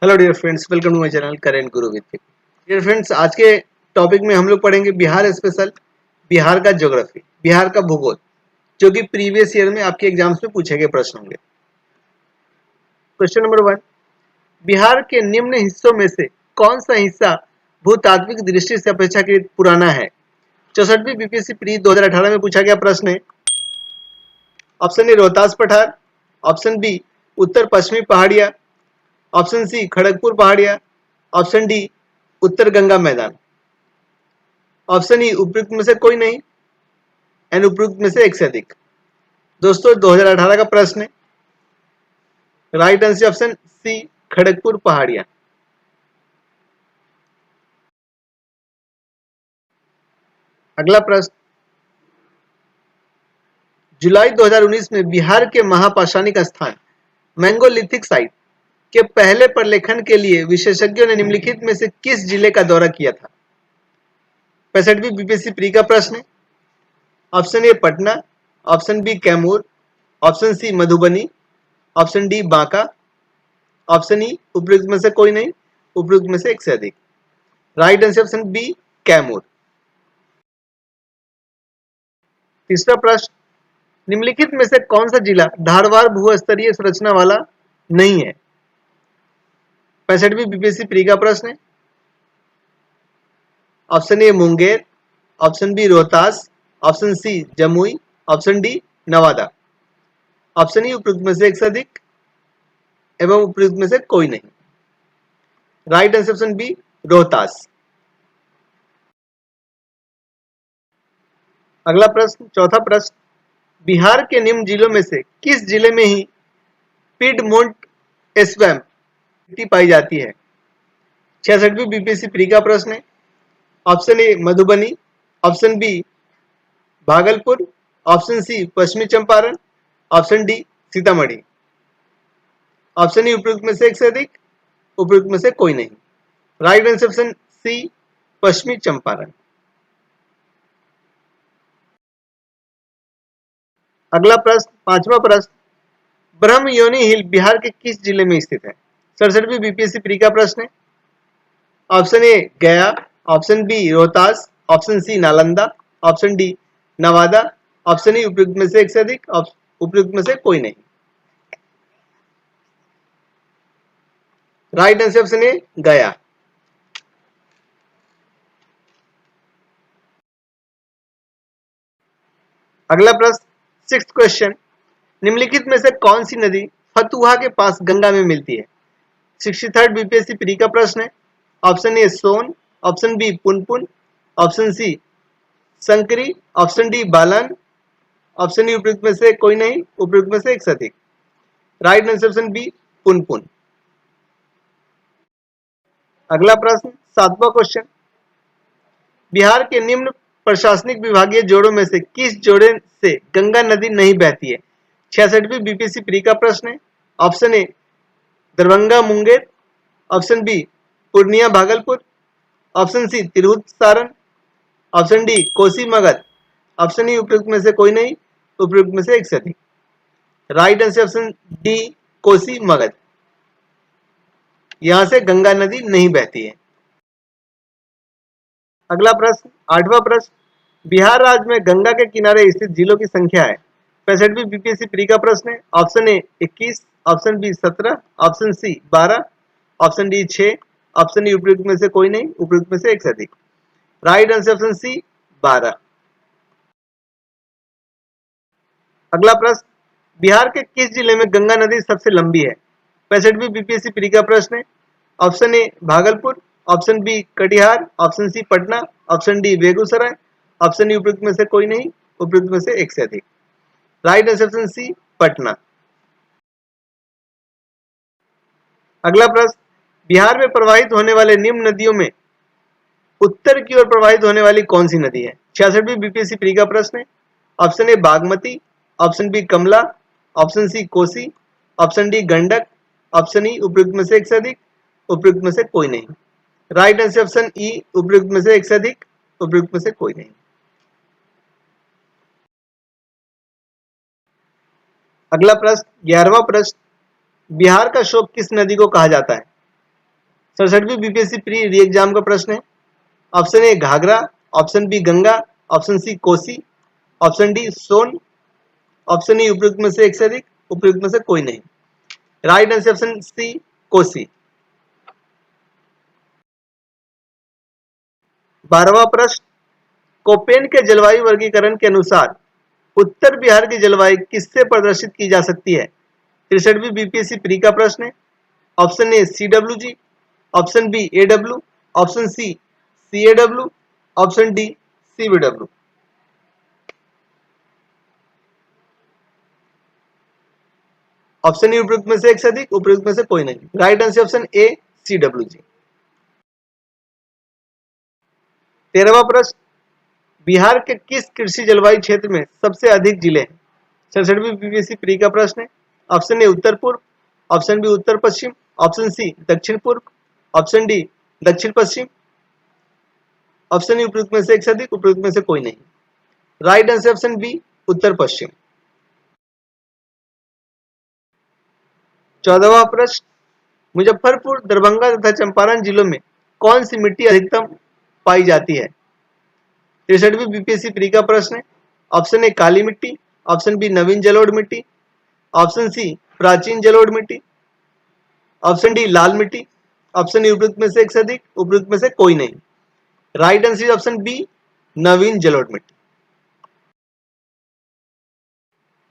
Hello dear friends, welcome to my channel current Guru with. Dear friends, आज के topic में हम लोग पढ़ेंगे बिहार स्पेशल, बिहार का ज्योग्राफी, बिहार का भूगोल, जो कि प्रीवियस ईयर में आपके एग्जाम्स में पूछे गए प्रश्न होंगे। क्वेश्चन नंबर 1, बिहार के निम्न हिस्सों में से कौन सा हिस्सा भूतात्विक दृष्टि से अपेक्षाकृत पुराना है? 64वीं बीपीएससी प्री 2018 में पूछा गया प्रश्न है। ऑप्शन ए रोहतास पठार, ऑप्शन बी उत्तर पश्चिमी पहाड़िया, ऑप्शन सी खड़गपुर पहाड़िया, ऑप्शन डी उत्तर गंगा मैदान। ऑप्शन ई उपयुक्त में से कोई नहीं एंड उपयुक्त में से एक से अधिक। दोस्तों 2018 का प्रश्न है। Right answer option C Kharagpur Pahariya. अगला प्रश्न, जुलाई 2019 में बिहार के महापाषाणिक स्थान मैंगोलिथिक साइट के पहले प्रलेखन के लिए विशेषज्ञों ने निम्नलिखित में से किस जिले का दौरा किया था? 65वीं बीपीएससी प्री का प्रश्न है। Option A Patna, option B Kaimur, option C Madhubani, option D Banka, option E उपयुक्त में से कोई नहीं, उपयुक्त में से एक से अधिक। Right answer option B Kaimur. तीसरा प्रश्न, निम्नलिखित में से कौन सा जिला धारवाड़ भूस्तरीय संरचना वाला नहीं है? 65वीं बीपीएससी प्री का प्रश्न है। Option A Munger, option B Rohtas, option C Jamui, option D Nawada. Option E उपयुक्त में से एक से अधिक एवं उपयुक्त में से कोई नहीं। Right answer option B Rohtas. अगला प्रश्न, चौथा प्रश्न, बिहार के निम्न जिलों में से किस जिले में ही पिडमोंट एस्वैम्प पाई जाती है? 66वीं बीपीएससी प्री का प्रश्न है। Option A Madhubani, option B Bhagalpur, option C Paschimi Champaran, option D Sitamarhi. Option E उपयुक्त में से एक से अधिक, उपयुक्त में से कोई नहीं। Right answer option C Paschimi Champaran. अगला प्रश्न, पांचवा प्रश्न, ब्रह्मयोनी हिल बिहार के किस जिले में स्थित है? 67वीं बीपीएससी प्री का प्रश्न है। Option A Gaya, option B Rohtas, option C Nalanda, option D Nawada, option E उपयुक्त में से एक से अधिक, उपयुक्त में से कोई नहीं। राइट आंसर ऑप्शन ए गया। अगला प्रश्न, सिक्स्थ क्वेश्चन, निम्नलिखित में से कौन सी नदी फतुहा के पास गंगा में मिलती है? 63rd बीपीएससी प्री का प्रश्न है। Option A Son, option B Punpun, option C Sankari, option D Balan, option E उपयुक्त में से कोई नहीं, उपयुक्त में से एक से अधिक। Right answer option B Punpun. अगला प्रश्न, सातवां क्वेश्चन, बिहार के निम्न प्रशासनिक विभागीय जोड़ों में से किस जोड़े से गंगा नदी नहीं बहती है? 66वीं बीपीएससी प्री का प्रश्न है। Option A Darbhanga Munger, option B Purnia Bhagalpur, option C Tirhut Saran, option D Kosi Magadh, option E उपयुक्त में से कोई नहीं, उपयुक्त में से एक से अधिक। Right answer option D Kosi Magadh. यहां से गंगा नदी नहीं बहती है। अगला प्रश्न, आठवां प्रश्न, बिहार राज्य में गंगा के किनारे स्थित जिलों की संख्या है? 65वीं बीपीएससी प्री का प्रश्न है। Option A 21, option B 17, option C 12, option D 6, option D उपयुक्त में से कोई नहीं, उपयुक्त में से एक से अधिक। Right answer option C 12। अगला प्रश्न, बिहार के किस जिले में गंगा नदी सबसे लंबी है? 65वीं बीपीएससी प्री का प्रश्न है। Option A Bhagalpur, option B Katihar, option C Patna, option D Begusarai, option E उपयुक्त में से कोई नहीं, उपयुक्त में से एक से अधिक। Right answer option C Patna. अगला प्रश्न, बिहार में प्रवाहित होने वाले निम्न नदियों में उत्तर की ओर प्रवाहित होने वाली कौन सी नदी है? 66वीं बीपीएससी प्री का प्रश्न है। Option A Bagmati, option B Kamala, option C Kosi, option D Gandak, option E उपयुक्त में से एक से अधिक, उपयुक्त में से कोई नहीं। राइट आंसर ऑप्शन ई उपयुक्त में से एक से अधिक, उपयुक्त में से कोई नहीं। अगला प्रश्न, 11वां प्रश्न, बिहार का शोक किस नदी को कहा जाता है? 67वीं बीपीएससी प्री री एग्जाम का प्रश्न है। Option A Ghaghara, option B Ganga, option C Kosi, option D Son, option E उपयुक्त में से एक से अधिक, उपयुक्त में से कोई नहीं। Right answer option C Kosi. 12वां प्रश्न, कोपेन के जलवायु वर्गीकरण के अनुसार उत्तर बिहार की जलवायु किससे प्रदर्शित की जा सकती है? 63वीं बीपीएससी प्री का प्रश्न है। Option A CWG, option B AW, option C CAW, option D CBW। Option E उपयुक्त में से एक से अधिक, उपयुक्त में से कोई नहीं। Right answer option A CWG। 13वां प्रश्न, बिहार के किस कृषि जलवायु क्षेत्र में सबसे अधिक जिले हैं? 67वीं बीपीएससी प्री का प्रश्न है। ऑप्शन ए उत्तर पूर्व, ऑप्शन बी उत्तर पश्चिम, ऑप्शन सी दक्षिण पूर्व, ऑप्शन डी दक्षिण पश्चिम, ऑप्शन ई उपयुक्त में से एक से अधिक, उपयुक्त में से कोई नहीं। राइट आंसर ऑप्शन बी उत्तर पश्चिम। 14वां प्रश्न, मुजफ्फरपुर, दरभंगा तथा चंपारण जिलों में कौन सी मिट्टी अधिकतम पाई जाती है? 63वीं बीपीएससी प्री का प्रश्न है। ऑप्शन ए काली मिट्टी, ऑप्शन बी नवीन जलोढ़ मिट्टी, ऑप्शन सी प्राचीन जलोढ़ मिट्टी, ऑप्शन डी लाल मिट्टी, ऑप्शन ई उपयुक्त में से एक से अधिक, उपयुक्त में से कोई नहीं। राइट आंसर ऑप्शन बी नवीन जलोढ़ मिट्टी।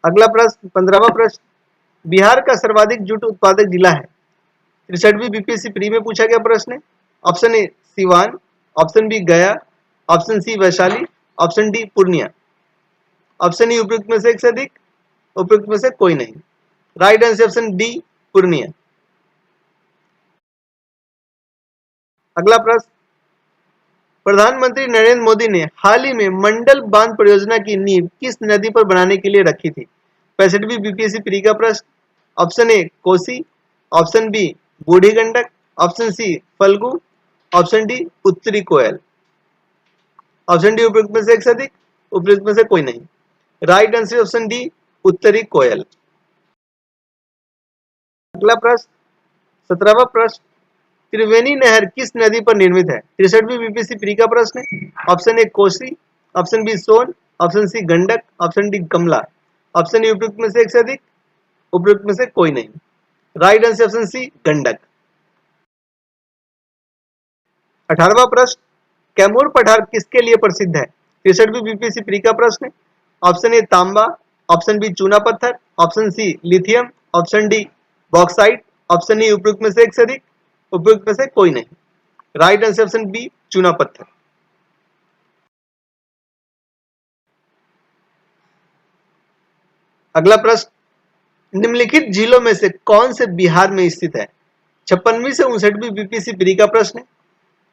अगला प्रश्न 15वां प्रश्न, बिहार का सर्वाधिक जूट उत्पादक जिला है? 63वीं बीपीएससी प्री में पूछा गया प्रश्न है। Option A Siwan, option B Gaya, option C Vaishali, option D Purnia, option E उपयुक्त में से एक से अधिक, उपयुक्त में से कोई नहीं। Right answer option D Purnia. अगला प्रश्न, प्रधानमंत्री नरेंद्र मोदी ने हाल ही में मंडल बांध परियोजना की नींव किस नदी पर बनाने के लिए रखी थी? 65वीं बीपीएससी प्री का प्रश्न। Option A Kosi, option B Burhi Gandak, option C Falgu, option D Uttari Koel, option D उपयुक्त में से एक से अधिक, उपयुक्त में से कोई नहीं। Right answer option D Uttari कोयल। अगला प्रश्न 17वां प्रश्न, त्रिवेणी नहर किस नदी पर निर्मित है? 63वीं बीपीएससी प्री का प्रश्न है। Option A Kosi, option B Son, option C Gandak, option D Kamala, option E उपयुक्त में से एक से अधिक, उपयुक्त में से कोई नहीं। Right answer option C Gandak. 18वां प्रश्न, कैमूर पठार किसके लिए प्रसिद्ध है? 63वीं बीपीएससी प्री का प्रश्न है। ऑप्शन ए तांबा, ऑप्शन बी चूना पत्थर, option C lithium, option D bauxite, option E उपयुक्त में से एक से अधिक, उपयुक्त में से कोई नहीं। राइट आंसर ऑप्शन बी चूना पत्थर। अगला प्रश्न, निम्नलिखित झीलों में से कौन से बिहार में स्थित है? 56वीं से 59वीं बीपीएससी प्री का प्रश्न है।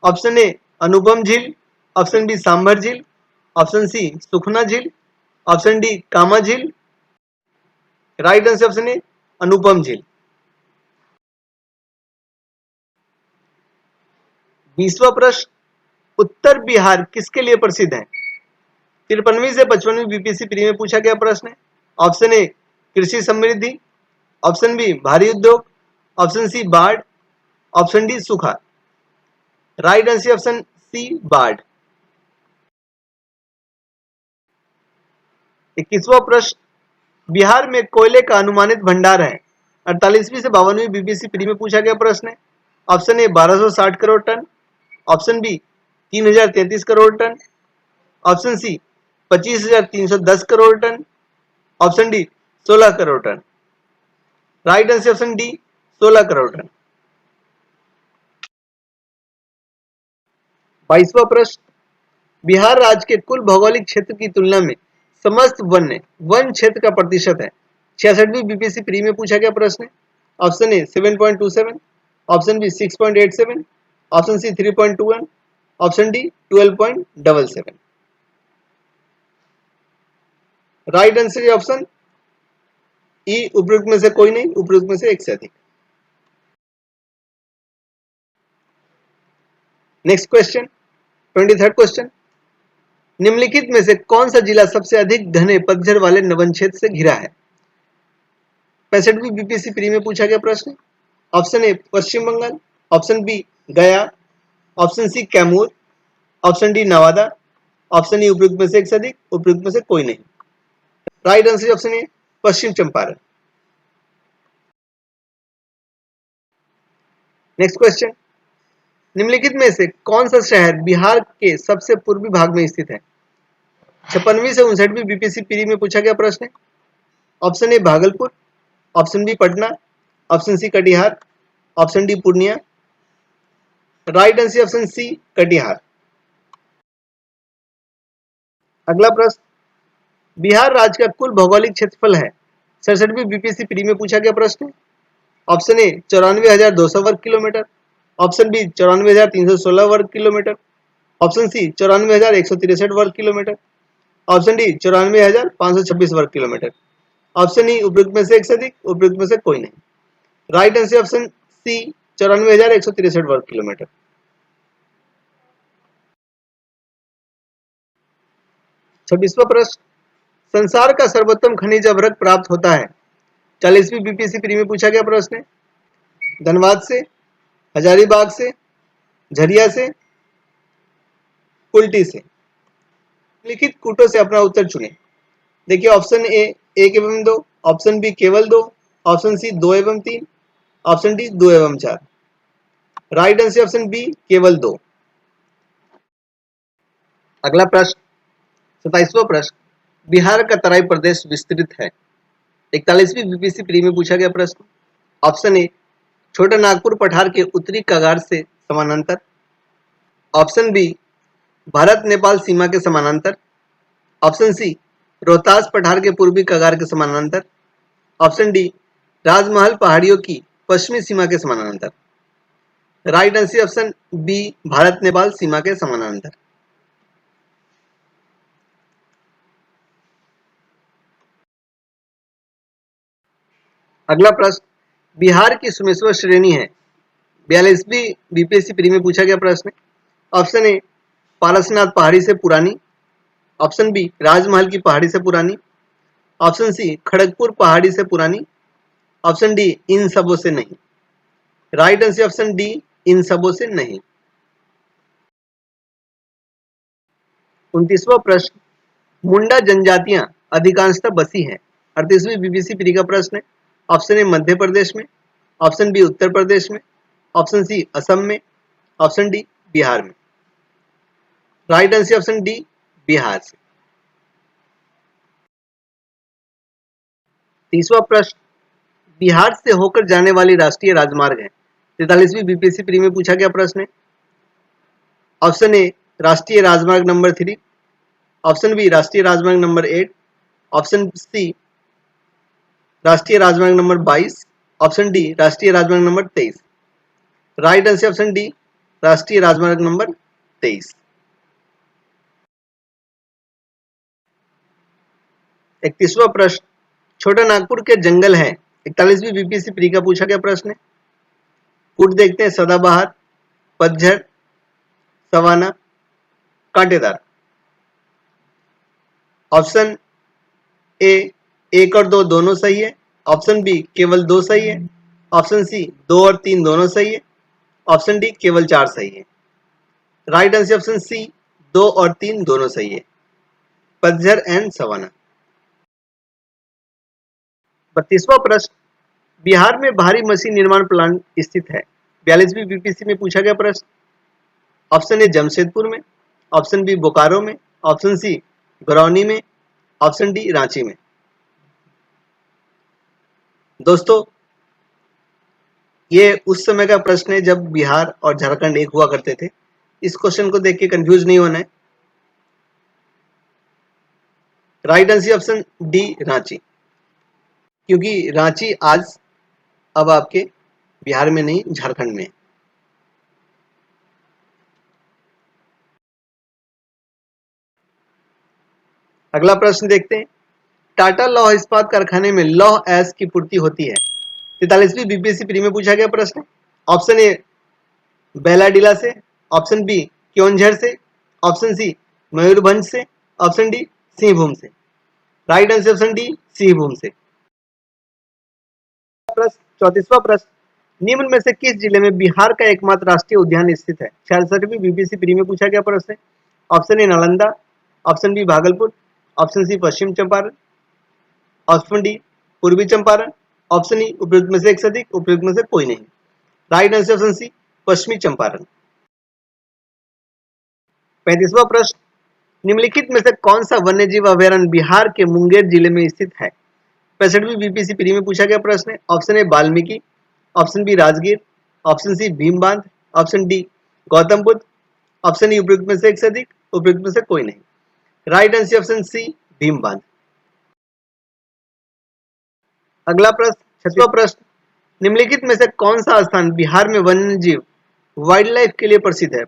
ऑप्शन ए अनुपम झील, ऑप्शन बी सांभर झील, ऑप्शन सी सुखना झील, ऑप्शन डी कामा झील। राइट आंसर ऑप्शन ए अनुपम झील। 20वां प्रश्न, उत्तर बिहार किसके लिए प्रसिद्ध है? 53वीं से 55वीं बीपीएससी प्री में पूछा गया प्रश्न है। ऑप्शन ए कृषि समृद्धि, ऑप्शन बी भारी उद्योग, ऑप्शन सी बाढ़, ऑप्शन डी सूखा। राइट आंसर ऑप्शन सी बाढ़। 21वां प्रश्न, बिहार में कोयले का अनुमानित भंडार है? 48वीं से 52वीं बीपीएससी प्री में पूछा गया प्रश्न है। Option A 1260 crore ton, option B 3033 crore ton, option C 25,310 crore ton, option D 16 crore ton. Right answer option D 16 crore ton. 22वां प्रश्न, बिहार राज्य के कुल भौगोलिक क्षेत्र की तुलना में समस्त वन क्षेत्र का प्रतिशत है? 66वीं बीपीएससी प्री में पूछा गया प्रश्न है। Option A 7.27, option B 6.87, option C 3.21, option D 12.77। Right answer option E उपयुक्त में से कोई नहीं, उपयुक्त में से एक से अधिक। नेक्स्ट क्वेश्चन 23rd क्वेश्चन, निम्नलिखित में से कौन सा जिला सबसे अधिक घने पतझड़ वाले वन क्षेत्र से घिरा है? 65वीं बीपीएससी प्री में पूछा गया प्रश्न। Option A Paschim Bengal, option B Gaya, option C Kaimur, option D Nawada, option E उपयुक्त में से एक से अधिक, उपयुक्त में से कोई नहीं। Right answer option A Paschim Champaran. Next question, निम्नलिखित में से कौन सा शहर बिहार के सबसे पूर्वी भाग में स्थित है? 56वीं से 59वीं बीपीएससी प्री में पूछा गया प्रश्न है। Option A Bhagalpur, option B Patna, option C Katihar, option D Purnia. Right answer option C Katihar. अगला प्रश्न, बिहार राज्य का कुल भौगोलिक क्षेत्रफल है 67वीं बीपीएससी प्री में पूछा गया प्रश्न है। ऑप्शन ए 94,200 वर्ग किलोमीटर, ऑप्शन बी 94,316 वर्ग किलोमीटर, ऑप्शन सी 94,163 वर्ग किलोमीटर, ऑप्शन डी 94,526 वर्ग किलोमीटर, ऑप्शन ई उपयुक्त में से एक से अधिक, उपयुक्त में से कोई नहीं। राइट आंसर ऑप्शन सी 94,163 वर्ग किलोमीटर। 26वां प्रश्न, संसार का सर्वोत्तम खनिज अभ्रक प्राप्त होता है 40वीं बीपीएससी प्री में पूछा गया प्रश्न है। धनबाद से, हजारीबाग से, झरिया से, कुल्टी से। लिखित कूटों से अपना उत्तर चुने। देखिए ऑप्शन ए 1 एवं 2, ऑप्शन बी केवल 2, ऑप्शन सी 2 एवं 3, ऑप्शन डी 2 एवं 4। राइट आंसर ऑप्शन बी केवल 2। अगला प्रश्न, 27वां प्रश्न, बिहार का तराई प्रदेश विस्तृत है 41वीं बीपीएससी प्री में पूछा गया प्रश्न। ऑप्शन ए छोटा नागपुर पठार के उत्तरी कगार से समानांतर, ऑप्शन बी भारत नेपाल सीमा के समानांतर, ऑप्शन सी रोहतास पठार के पूर्वी कगार के समानांतर, ऑप्शन डी राजमहल पहाड़ियों की पश्चिमी सीमा के समानांतर। Right answer option B Bharat Nepal सीमा के समानांतर। अगला प्रश्न, बिहार की सुमेश्वर श्रेणी है 42वीं बीपीएससी प्री में पूछा गया प्रश्न। ऑप्शन ए पारसनाथ पहाड़ी से पुरानी, ऑप्शन बी राजमहल की पहाड़ी से पुरानी, ऑप्शन सी खड़गपुर पहाड़ी से पुरानी, ऑप्शन डी इन सबों से नहीं। राइट आंसर ऑप्शन डी इन सबों से नहीं। 29वां प्रश्न, मुंडा जनजातियां अधिकांशतः बसी हैं 38वीं बीबीसी प्री का प्रश्न है। ऑप्शन ए मध्य प्रदेश में, ऑप्शन बी उत्तर प्रदेश में, ऑप्शन सी असम में, ऑप्शन डी बिहार में। Right answer option D Bihar से। 30वां प्रश्न, बिहार से होकर जाने वाली राष्ट्रीय राजमार्ग है 43वीं बीपीएससी प्री में पूछा गया प्रश्न है। ऑप्शन ए राष्ट्रीय राजमार्ग नंबर 3, ऑप्शन बी राष्ट्रीय राजमार्ग नंबर 8, ऑप्शन सी राष्ट्रीय राजमार्ग नंबर 22, ऑप्शन डी राष्ट्रीय राजमार्ग number 23। Right answer option D राष्ट्रीय राजमार्ग नंबर 23। 31वां प्रश्न, छोटा नागपुर के जंगल है 41वीं बीपीएससी प्री का पूछा गया प्रश्न है। कूट देखते हैं, सदाबहार, पतझड़, सवाना, कांटेदार। ऑप्शन ए 1 और 2 दोनों सही है, ऑप्शन बी केवल 2 सही है, ऑप्शन सी 2 और 3 दोनों सही है, ऑप्शन डी केवल 4 सही है। राइट आंसर ऑप्शन सी 2 और 3 दोनों सही है, पतझड़ एंड सवाना। 32वां प्रश्न, बिहार में भारी मशीन निर्माण प्लांट स्थित है 42वीं बीपीएससी में पूछा गया प्रश्न। ऑप्शन ए जमशेदपुर में, ऑप्शन बी बोकारो में, ऑप्शन सी बरौनी में, ऑप्शन डी रांची में। दोस्तों ये उस समय का प्रश्न है जब बिहार और झारखंड एक हुआ करते थे। इस क्वेश्चन को देख के कंफ्यूज नहीं होना है। Right answer option D Ranchi, क्योंकि रांची आज अब आपके बिहार में नहीं झारखंड में है। अगला प्रश्न देखते हैं, टाटा लौह इस्पात कारखाने में लौह ऐश की पूर्ति होती है 43वीं बीपीएससी प्री में पूछा गया प्रश्न। ऑप्शन ए बेलाडीला से, ऑप्शन बी क्योंझर से, ऑप्शन सी मयूरभंज से, ऑप्शन डी सिंहभूम से। Right answer option D Singhbhum से। 34वां प्रश्न, निम्न में से किस जिले में बिहार का एकमात्र राष्ट्रीय उद्यान स्थित है? 66वीं बीपीएससी प्री में पूछा गया प्रश्न है। Option A Nalanda, option B Bhagalpur, option C Paschim Champaran, option D Purvi Champaran, option E उपयुक्त में से एक से अधिक, उपयुक्त में से कोई नहीं। Right answer option C Paschimi Champaran. 35वां प्रश्न, निम्नलिखित में से कौन सा वन्य जीव अभयारण्य बिहार के मुंगेर जिले में स्थित है? 65वीं बीपीएससी प्री में पूछा गया प्रश्न है। Option A Valmiki, option B Rajgir, option C Bhim Bandh, option D Gautam Buddha, option E उपयुक्त में से एक से अधिक, उपयुक्त में से कोई नहीं। Right answer option C Bhim Bandh. अगला प्रश्न 36वां प्रश्न, निम्नलिखित में से कौन सा स्थान बिहार में वन्य जीव वाइल्ड लाइफ के लिए प्रसिद्ध है?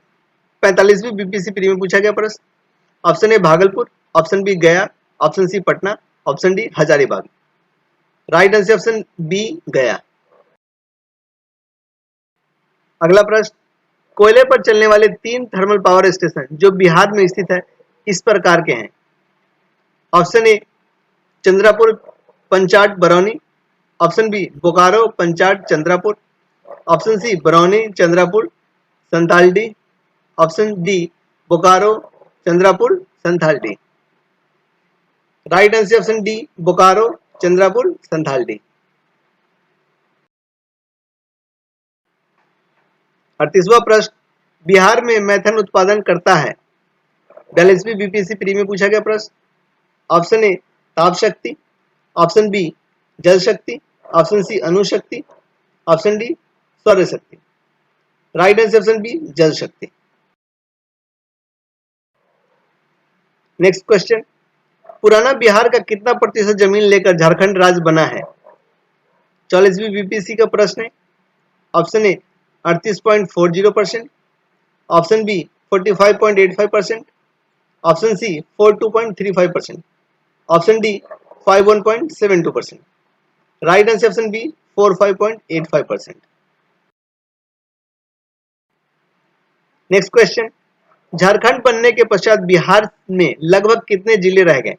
45वीं बीपीएससी प्री में पूछा गया प्रश्न। Option A Bhagalpur, option B Gaya, option C Patna, option D Hazaribagh. Right answer option B Gaya. अगला प्रश्न, कोयले पर चलने वाले 3 थर्मल पावर स्टेशन जो बिहार में स्थित है इस प्रकार के हैं। Option A Chandrapur Panchet Barauni, option B Bokaro Panchet Chandrapur, option C Barauni Chandrapur Santaldih, option D Bokaro Chandrapur Santaldih. Right answer option D Bokaro Chandrapur Santaldih. 38वां प्रश्न, बिहार में मैथन उत्पादन करता है। 42वीं बीपीएससी प्री में पूछा गया प्रश्न। ऑप्शन ए ताप शक्ति, ऑप्शन बी जल शक्ति, ऑप्शन सी अणुशक्ति, ऑप्शन डी सौर शक्ति। राइट आंसर ऑप्शन बी जल शक्ति। नेक्स्ट क्वेश्चन, पुराना बिहार का कितना प्रतिशत जमीन लेकर झारखंड राज्य बना है? 44वीं बीपीएससी का प्रश्न है। Option A 38.40%, option B 45.85%, option C 42.35%, option D 51.72%। Right answer option B 45.85%। Next question, Jharkhand बनने के पश्चात बिहार में लगभग कितने जिले रह गए?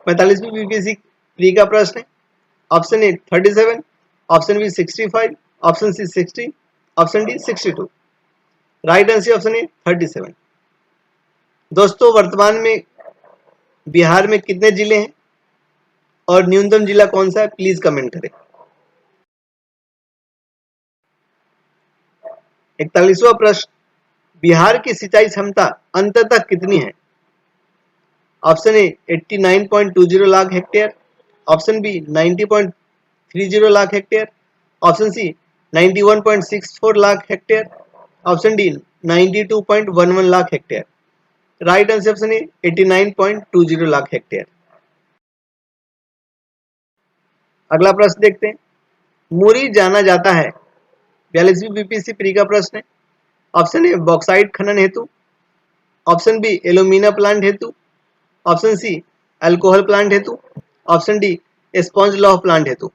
45वीं बीपीएससी प्री का प्रश्न है। Option A 37, option B 65, option C 60, option D 62। Right answer option A 37। दोस्तों, वर्तमान में बिहार में कितने जिले हैं और न्यूनतम जिला कौन सा है, प्लीज कमेंट करें। 41वां प्रश्न, बिहार की सिंचाई क्षमता अंततः कितनी है? Option A 89.20 lakh hectare, option B 90.30 lakh hectare, option C 91.64 lakh hectare, option D 92.11 lakh hectare. Right answer option A 89.20 lakh hectare. अगला प्रश्न देखते हैं, मुरी जाना जाता है। 42वीं बीपीएससी प्री का प्रश्न है। ऑप्शन ए बॉक्साइट खनन हेतु, ऑप्शन बी एल्यूमिना प्लांट हेतु, ऑप्शन सी अल्कोहल प्लांट हेतु, ऑप्शन डी स्पॉन्ज लॉ प्लांट हेतु।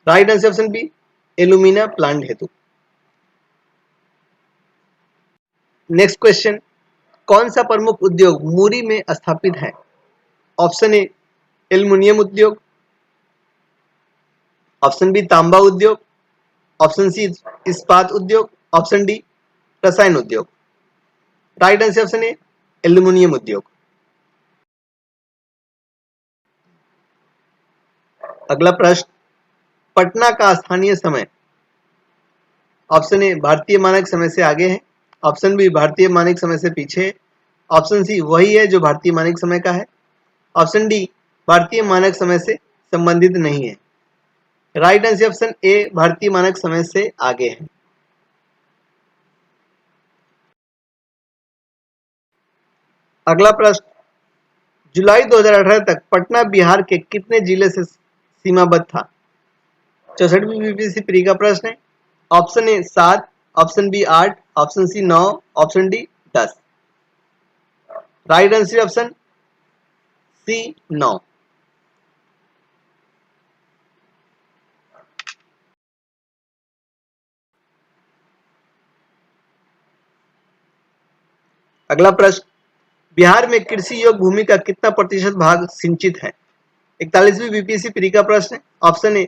Right answer option B alumina plant हेतु। नेक्स्ट क्वेश्चन, कौन सा प्रमुख उद्योग मुरी में स्थापित है? ऑप्शन ए एल्युमिनियम उद्योग, ऑप्शन बी तांबा उद्योग, ऑप्शन सी इस्पात उद्योग, ऑप्शन डी रसायन उद्योग। Right answer option A aluminium उद्योग। अगला प्रश्न, पटना का स्थानीय समय। ऑप्शन ए भारतीय मानक समय से आगे है, ऑप्शन बी भारतीय मानक समय से पीछे है, ऑप्शन सी वही है जो भारतीय मानक समय का है, ऑप्शन डी भारतीय मानक समय से संबंधित नहीं है। राइट आंसर ऑप्शन ए भारतीय मानक समय से आगे है। अगला प्रश्न, जुलाई 2018 तक पटना बिहार के कितने जिले से सीमाबद्ध था? 64वीं बीपीएससी प्री का प्रश्न है। Option A 7, option B 8, option C 9, option D 10। Right answer option C 9। अगला प्रश्न, बिहार में कृषि योग्य भूमि का कितना प्रतिशत भाग सिंचित है? 41वीं बीपीएससी प्री का प्रश्न है। ऑप्शन ए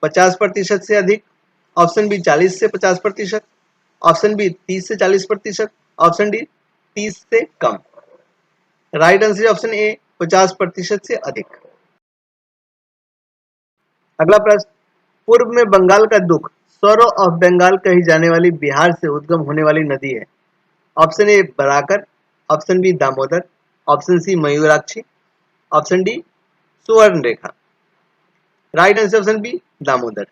50% से अधिक, ऑप्शन बी 40 से 50%, ऑप्शन बी 30 से 40%, ऑप्शन डी 30 से कम। राइट आंसर ऑप्शन ए 50% से अधिक। अगला प्रश्न, पूर्व में बंगाल का दुख सौरो ऑफ बंगाल कही जाने वाली बिहार से उद्गम होने वाली नदी है। Option A Barakar, option B Damodar, option C Mayurakshi, option D Subarnarekha. Right answer option B Damodar.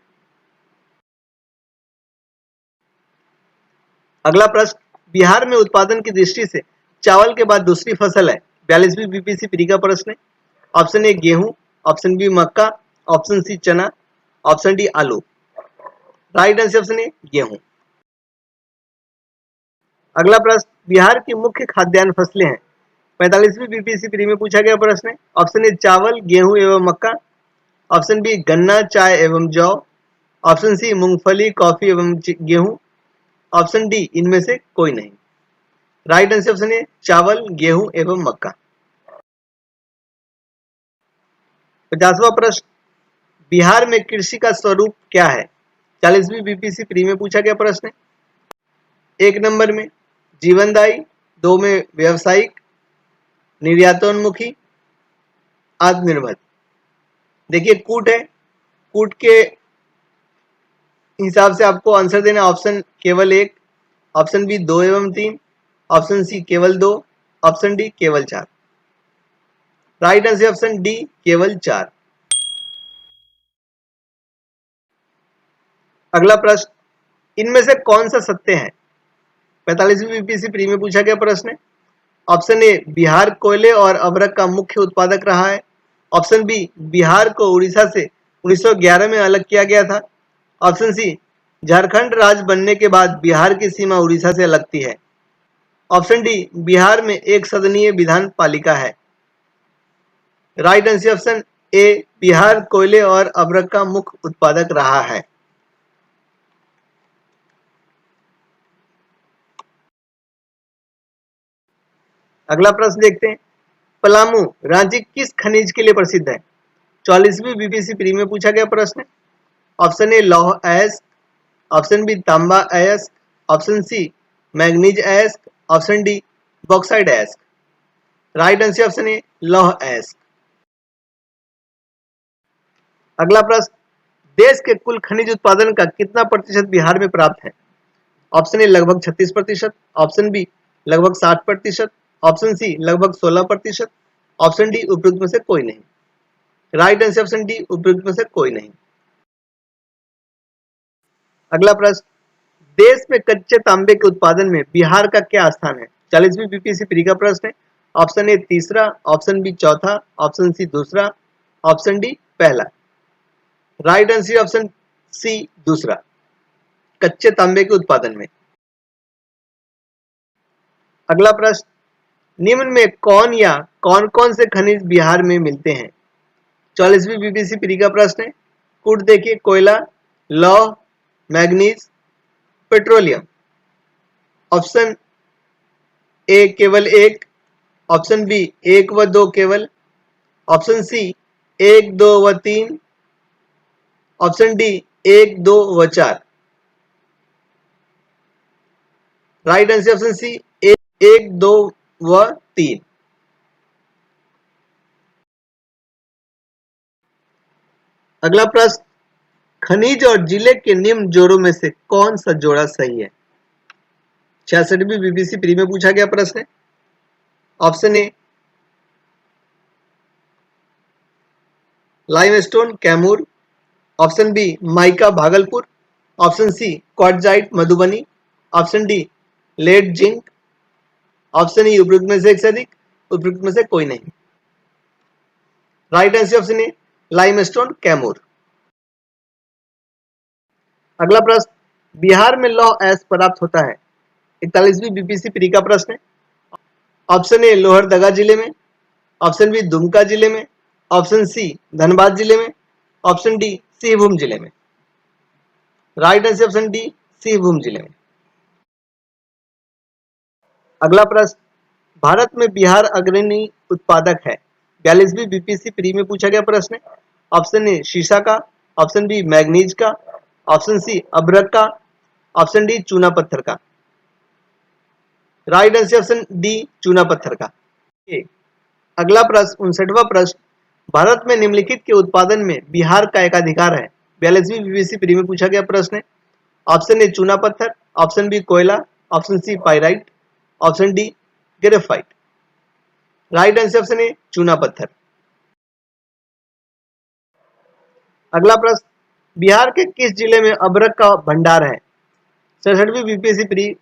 अगला प्रश्न, बिहार में उत्पादन की दृष्टि से चावल के बाद दूसरी फसल है। 42वीं बीपीएससी प्री का प्रश्न है। ऑप्शन ए गेहूं, ऑप्शन बी मक्का, ऑप्शन सी चना, ऑप्शन डी आलू। राइट आंसर ऑप्शन ए गेहूं। अगला प्रश्न, बिहार की मुख्य खाद्यान्न फसलें हैं। 45वीं बीपीएससी प्री में पूछा गया प्रश्न है। ऑप्शन ए चावल, गेहूं एवं मक्का, ऑप्शन बी गन्ना, चाय एवं जौ, ऑप्शन सी मूंगफली, कॉफी एवं गेहूं, ऑप्शन डी इनमें से कोई नहीं। राइट आंसर ऑप्शन ए चावल, गेहूं एवं मक्का। 50वां प्रश्न, बिहार में कृषि का स्वरूप क्या है। 40वीं बीपीएससी प्री में पूछा गया प्रश्न है। एक नंबर में जीवनदायी, दो में व्यवसायिक, निर्यातोन्मुखी, आत्मनिर्भर। देखिए कूट है, कूट के हिसाब से आपको आंसर देना ऑप्शन केवल एक, ऑप्शन बी 2 एवं 3, ऑप्शन सी केवल 2, ऑप्शन डी केवल 4। राइट आंसर ऑप्शन डी केवल 4। अगला प्रश्न, इनमें से कौन सा सत्य है। 45वीं बीपीएससी प्री में पूछा गया प्रश्न है। ऑप्शन ए बिहार कोयले और अभ्रक का मुख्य उत्पादक रहा है। ऑप्शन बी बिहार को उड़ीसा से 1911 में अलग किया गया था। ऑप्शन सी झारखंड राज्य बनने के बाद बिहार की सीमा उड़ीसा से लगती है। ऑप्शन डी बिहार में एक सदनीय विधान पालिका है। राइट आंसर ऑप्शन ए बिहार कोयले और अभ्रक का मुख्य उत्पादक रहा है। अगला प्रश्न देखते हैं, पलामू रांची किस खनिज के लिए प्रसिद्ध है। 44वीं बीपीएससी प्री में पूछा गया प्रश्न है। ऑप्शन ए लौह अयस्क, ऑप्शन बी तांबा अयस्क, ऑप्शन सी मैग्नीज अयस्क, ऑप्शन डी बॉक्साइड अयस्क। राइट आंसर ऑप्शन ए लौह अयस्क। अगला प्रश्न, देश के कुल खनिज उत्पादन का कितना प्रतिशत बिहार में प्राप्त है। ऑप्शन ए लगभग 36%, ऑप्शन बी लगभग 60%, ऑप्शन सी लगभग 16%, ऑप्शन डी उपयुक्त में से कोई नहीं। राइट आंसर ऑप्शन डी उपयुक्त में से कोई नहीं। अगला प्रश्न, देश में कच्चे तांबे के उत्पादन में बिहार का क्या स्थान है। 40वीं बीपीएससी प्री का प्रश्न है। ऑप्शन ए तीसरा, ऑप्शन बी चौथा, ऑप्शन सी दूसरा, ऑप्शन डी पहला। राइट आंसर ऑप्शन सी दूसरा, कच्चे तांबे के उत्पादन में। अगला प्रश्न, निम्न में कौन या कौन कौन से खनिज बिहार में मिलते हैं। 44वीं बीपीएससी प्री का प्रश्न है। कूट देखिए कोयला, लौह, मैग्नीज, पेट्रोलियम। ऑप्शन ए केवल एक, ऑप्शन बी 1 व 2 केवल, ऑप्शन सी 1, 2 व 3, ऑप्शन डी 1, 2 व 4। राइट आंसर ऑप्शन सी 1, 2 व 3। अगला प्रश्न, खनिज और जिले के निम्न जोड़ों में से कौन सा जोड़ा सही है। 66वीं बीपीएससी प्री में पूछा गया प्रश्न है। Option A limestone Kaimur, option B mica Bhagalpur, option C quartzite Madhubani, option D lead zinc, option E उपयुक्त में से एक से अधिक, उपयुक्त में से कोई नहीं। Right answer option A limestone Kaimur. अगला प्रश्न, बिहार में लौह अयस्क प्राप्त होता है। 41वीं बीपीएससी प्री का प्रश्न है। ऑप्शन ए लोहरदगा जिले में, ऑप्शन बी दुमका जिले में, ऑप्शन सी धनबाद जिले में, ऑप्शन डी सिंहभूम जिले में। Right answer option D Singhbhum जिले में। अगला प्रश्न, भारत में बिहार अग्रणी उत्पादक है। 42वीं बीपीएससी प्री में पूछा गया प्रश्न है। ऑप्शन ए शीशा का, ऑप्शन बी मैग्नीज का, ऑप्शन सी अभ्रक का, ऑप्शन डी चूना पत्थर का। राइट आंसर ऑप्शन डी चूना पत्थर का। अगला प्रश्न 59वां प्रश्न, भारत में निम्नलिखित के उत्पादन में बिहार का एकाधिकार है। 42वीं बीपीएससी प्री में पूछा गया प्रश्न है। ऑप्शन ए चूना पत्थर, ऑप्शन बी कोयला, option C pyrite, option D graphite. Right answer option A चूना पत्थर। अगला प्रश्न, बिहार के किस जिले में अभ्रक का भंडार है। 67वीं बीपीएससी प्री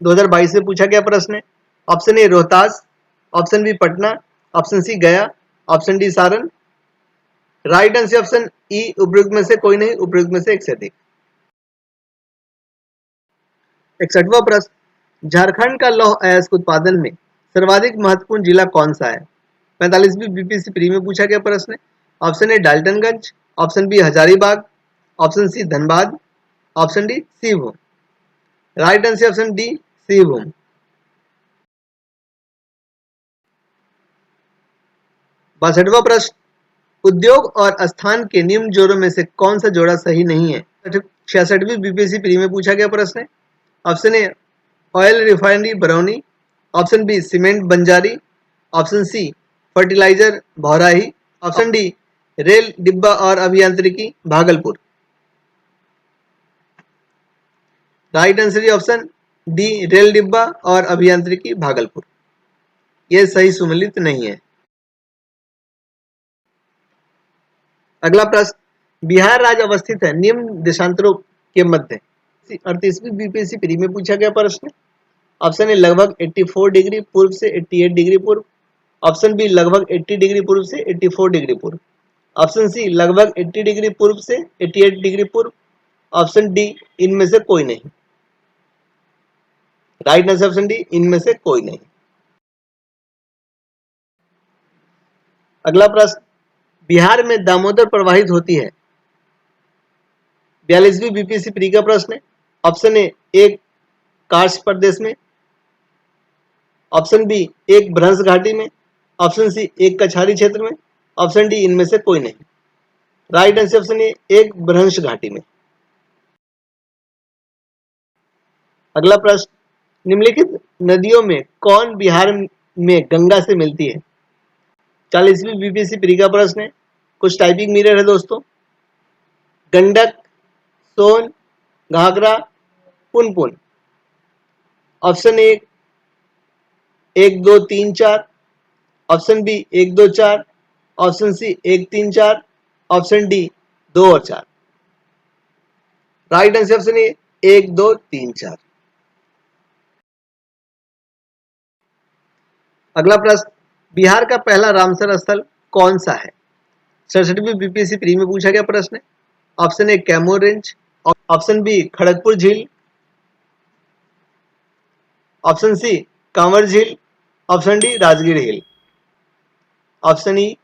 2022 से पूछा गया प्रश्न है। Option A Rohtas, option B Patna, option C Gaya, option D Saran. Right answer option E उपयुक्त में से कोई नहीं, उपयुक्त में से एक से अधिक। 61वां प्रश्न, झारखंड का लौह अयस्क उत्पादन में सर्वाधिक महत्वपूर्ण जिला कौन सा है। 45वीं बीपीएससी प्री में पूछा गया प्रश्न है। Option A Daltonganj, option B Hazaribagh, option C Dhanbad, option D Singhbhum. Right answer option D Singhbhum. 62वां प्रश्न, उद्योग और स्थान के निम्न जोड़ों में से कौन सा जोड़ा सही नहीं है। 66वीं बीपीएससी प्री में पूछा गया प्रश्न है। Option A oil refinery Barauni, option B cement Banjari, option C fertiliser Bhaurahi, option D rail डिब्बा और अभियांत्रिकी Bhagalpur. Right answer option D rail डिब्बा और अभियांत्रिकी भागलपुर। यह सही सुमेलित नहीं है। अगला प्रश्न, बिहार राज्य अवस्थित है निम्न देशांतरों के मध्य। 38वीं बीपीएससी प्री में पूछा गया प्रश्न। ऑप्शन ए लगभग 84 डिग्री पूर्व से 88 डिग्री पूर्व, ऑप्शन बी लगभग 80 डिग्री पूर्व से 84 डिग्री पूर्व, ऑप्शन सी लगभग 80 डिग्री पूर्व से 88 डिग्री पूर्व, ऑप्शन डी इनमें से कोई नहीं। राइट आंसर ऑप्शन डी इनमें से कोई नहीं। अगला प्रश्न, बिहार में दामोदर प्रवाहित होती है। 42वीं बीपीएससी प्री का प्रश्न है। ऑप्शन ए एक कार्स प्रदेश में, ऑप्शन बी एक भ्रंश घाटी में, ऑप्शन सी एक कछारी क्षेत्र में, ऑप्शन डी इनमें से कोई नहीं। राइट आंसर ऑप्शन ए एक भ्रंश घाटी में। अगला प्रश्न, निम्नलिखित नदियों में कौन बिहार में गंगा से मिलती है। 40वीं बीपीएससी प्री का प्रश्न है। कुछ टाइपिंग मिरर है दोस्तों। Gandak, Son, Ghaghara, Punpun. Option A 1 2 3 4, option B 1 2 4, option C 1 3 4, option D 2 और 4। Right answer option A 1 2 3 4। अगला प्रश्न, बिहार का पहला रामसर स्थल कौन सा है। 67वीं बीपीएससी प्री में पूछा गया प्रश्न है। Option A Kaimur range, option B Kharagpur झील, ऑप्शन सी कांवर झील, option D Rajgir hill. Option E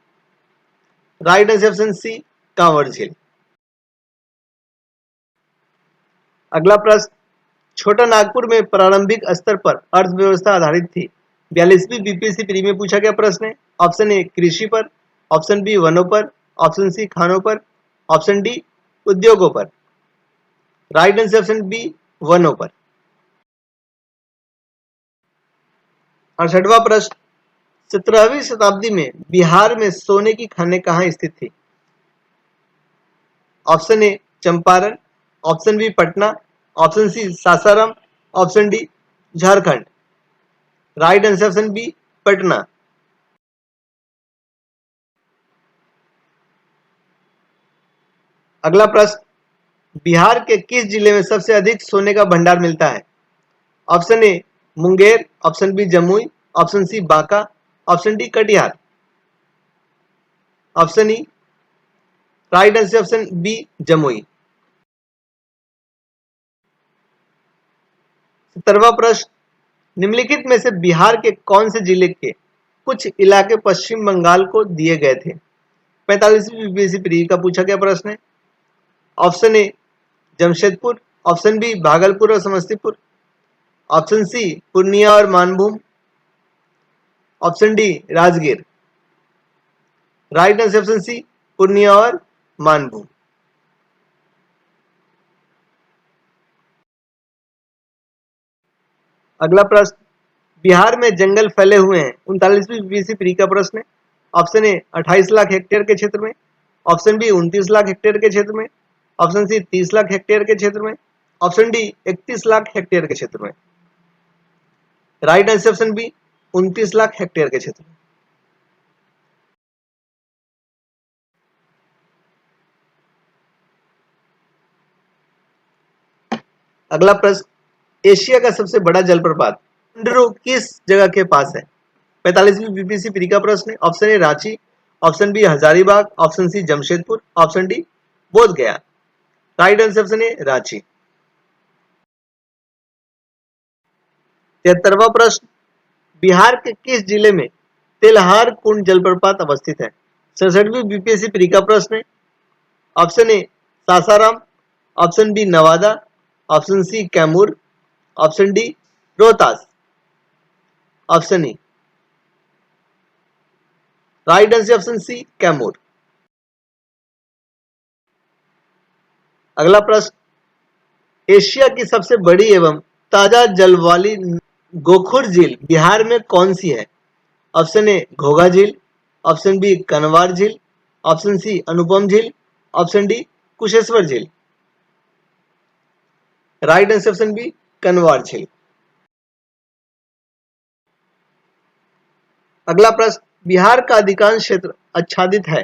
right answer option C Kanwar झील। अगला प्रश्न, छोटा नागपुर में प्रारंभिक स्तर पर अर्थव्यवस्था आधारित थी। 42वीं बीपीएससी प्री में पूछा गया प्रश्न है। ऑप्शन ए कृषि पर, ऑप्शन बी वनों पर, ऑप्शन सी खानों पर, ऑप्शन डी उद्योगों पर। राइट आंसर ऑप्शन बी वनों पर। 68वां प्रश्न, 17वीं शताब्दी में बिहार में सोने की खानें कहाँ स्थित थी। Option A Champaran, option B Patna, option C Sasaram, option D Jharkhand. Right answer option B Patna. अगला प्रश्न, बिहार के किस जिले में सबसे अधिक सोने का भंडार मिलता है। Option A Munger, option B Jamui, option C Banka, option D Katihar. Option E right answer option B Jamui. 17वां प्रश्न, निम्नलिखित में से बिहार के कौन से जिले के कुछ इलाके पश्चिम बंगाल को दिए गए थे। 45वीं बीपीएससी प्री का पूछा गया प्रश्न है। Option A Jamshedpur, option B Bhagalpur और समस्तीपुर, ऑप्शन सी पूर्णिया और Manbhum, option D Rajgir. Right answer option C Purnia और मानभूम। अगला प्रश्न, बिहार में जंगल फैले हुए हैं। 39वीं बीपीएससी प्री का प्रश्न है। ऑप्शन ए 28 लाख हेक्टेयर के क्षेत्र में, ऑप्शन बी 29 लाख हेक्टेयर के क्षेत्र में, ऑप्शन सी 30 लाख हेक्टेयर के क्षेत्र में, ऑप्शन डी 31 लाख हेक्टेयर के क्षेत्र में। Right answer option B 29 lakh hectare के क्षेत्र में। अगला प्रश्न, एशिया का सबसे बड़ा जलप्रपात कुंडरू किस जगह के पास है? 45वीं बीपीएससी प्री का प्रश्न है। Option A Ranchi, option B Hazaribagh, option C Jamshedpur, option D Bodh Gaya. Right answer option A Ranchi. 73वां प्रश्न, बिहार के किस जिले में तेलहार कुंड जलप्रपात अवस्थित है? 67वीं बीपीएससी प्री का प्रश्न है। Option A Sasaram, option B Nawada, option C Kaimur, option D Rohtas, option E. Right answer option C Kaimur. अगला प्रश्न, एशिया की सबसे बड़ी एवं ताजा जल वाली गोखुर झील बिहार में कौन सी है? ऑप्शन ए घोघा झील, ऑप्शन बी कनवार झील, ऑप्शन सी अनुपम झील, ऑप्शन डी कुशेश्वर झील। राइट आंसर ऑप्शन बी कनवार झील। अगला प्रश्न, बिहार का अधिकांश क्षेत्र आच्छादित है।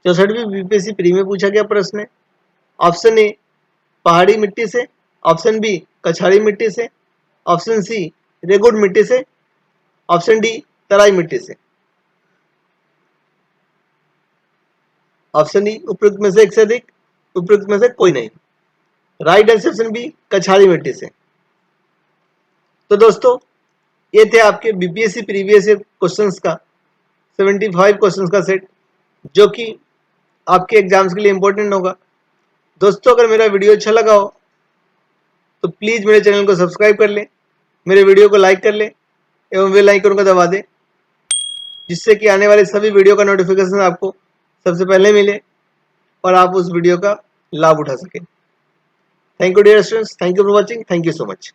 64वीं बीपीएससी प्री में पूछा गया प्रश्न है। ऑप्शन ए पहाड़ी मिट्टी से, ऑप्शन बी कछाड़ी मिट्टी से, ऑप्शन सी रेगुड़ मिट्टी से, ऑप्शन डी तराई मिट्टी से। ऑप्शन डी उपयुक्त में से एक से अधिक, उपयुक्त में से कोई नहीं। राइट आंसर ऑप्शन बी कछाड़ी मिट्टी से। तो दोस्तों ये थे आपके बीपीएससी प्रीवियस ईयर क्वेश्चंस का 75 क्वेश्चंस का सेट, जो कि आपके एग्जाम्स के लिए इंपॉर्टेंट होगा। दोस्तों अगर मेरा वीडियो अच्छा लगा हो तो प्लीज मेरे चैनल को सब्सक्राइब कर लें, मेरे वीडियो को लाइक कर लें एवं बेल आइकन को दबा दें, जिससे कि आने वाले सभी वीडियो का नोटिफिकेशन आपको सबसे पहले मिले और आप उस वीडियो का लाभ उठा सकें। Thank you dear students, thank you for watching, thank you so much.